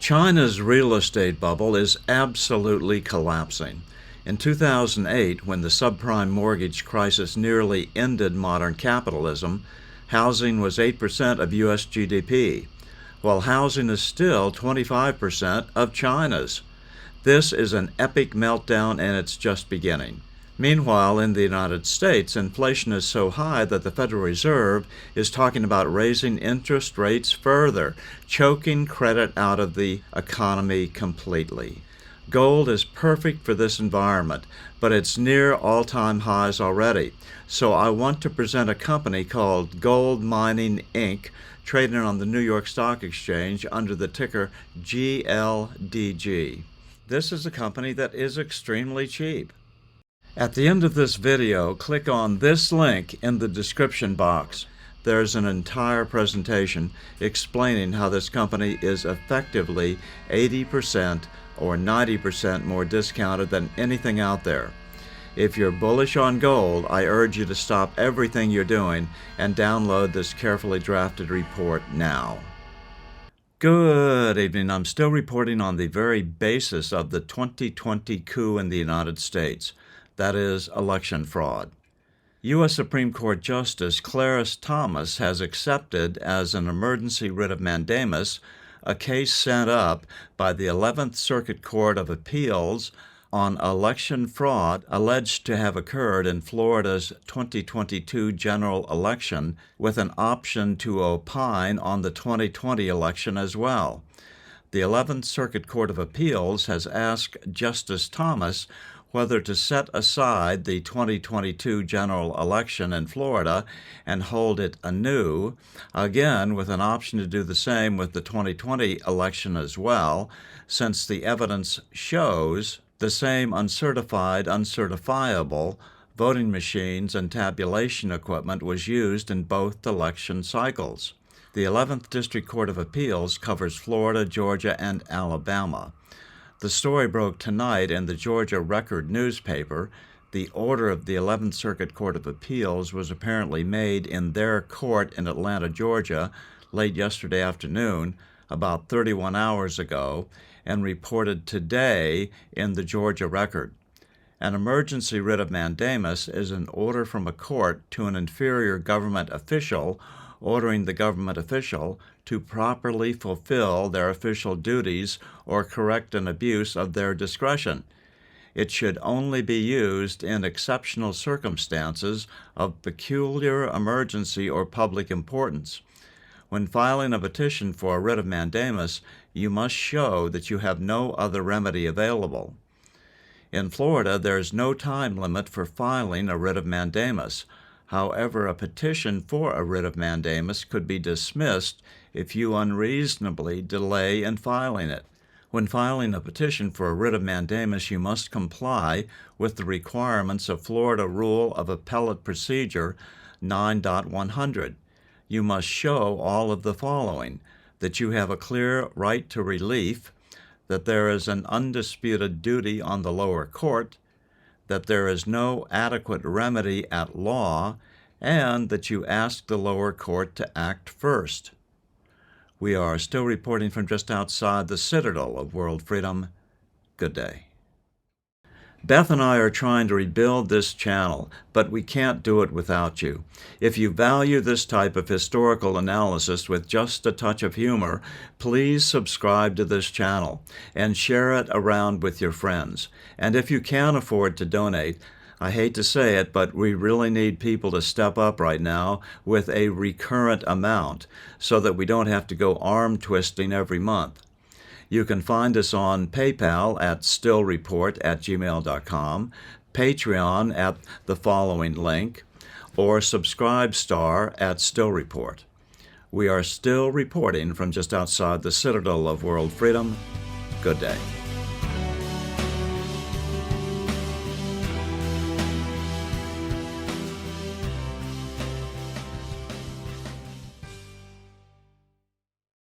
China's real estate bubble is absolutely collapsing. In 2008, when the subprime mortgage crisis nearly ended modern capitalism, housing was 8% of U.S. GDP, while housing is still 25% of China's. This is an epic meltdown, and it's just beginning. Meanwhile, in the United States, inflation is so high that the Federal Reserve is talking about raising interest rates further, choking credit out of the economy completely. Gold is perfect for this environment, but it's near all-time highs already. So I want to present a company called Gold Mining Inc., trading on the New York Stock Exchange under the ticker GLDG. This is a company that is extremely cheap. At the end of this video, click on this link in the description box. There's an entire presentation explaining how this company is effectively 80% or 90% more discounted than anything out there. If you're bullish on gold, I urge you to stop everything you're doing and download this carefully drafted report now. Good evening. I'm still reporting on the very basis of the 2020 coup in the United States. That is, election fraud. U.S. Supreme Court Justice Clarence Thomas has accepted as an emergency writ of mandamus a case sent up by the 11th Circuit Court of Appeals on election fraud alleged to have occurred in Florida's 2022 general election, with an option to opine on the 2020 election as well. The 11th Circuit Court of Appeals has asked Justice Thomas whether to set aside the 2022 general election in Florida and hold it anew, again with an option to do the same with the 2020 election as well, since the evidence shows the same uncertified, uncertifiable voting machines and tabulation equipment was used in both election cycles. The 11th District Court of Appeals covers Florida, Georgia, and Alabama. The story broke tonight in the Georgia Record newspaper. The order of the 11th Circuit Court of Appeals was apparently made in their court in Atlanta, Georgia, late yesterday afternoon, about 31 hours ago, and reported today in the Georgia Record. An emergency writ of mandamus is an order from a court to an inferior government official ordering the government official to properly fulfill their official duties or correct an abuse of their discretion. It should only be used in exceptional circumstances of peculiar emergency or public importance. When filing a petition for a writ of mandamus, you must show that you have no other remedy available. In Florida, there is no time limit for filing a writ of mandamus. However, a petition for a writ of mandamus could be dismissed if you unreasonably delay in filing it. When filing a petition for a writ of mandamus, you must comply with the requirements of Florida Rule of Appellate Procedure 9.100. You must show all of the following: that you have a clear right to relief, that there is an undisputed duty on the lower court, that there is no adequate remedy at law, and that you ask the lower court to act first. We are still reporting from just outside the citadel of world freedom. Good day. Beth and I are trying to rebuild this channel, but we can't do it without you. If you value this type of historical analysis with just a touch of humor, please subscribe to this channel and share it around with your friends. And if you can't afford to donate, I hate to say it, but we really need people to step up right now with a recurrent amount so that we don't have to go arm twisting every month. You can find us on PayPal at stillreport@gmail.com, Patreon at the following link, or Subscribestar at Still Report. We are still reporting from just outside the citadel of world freedom. Good day.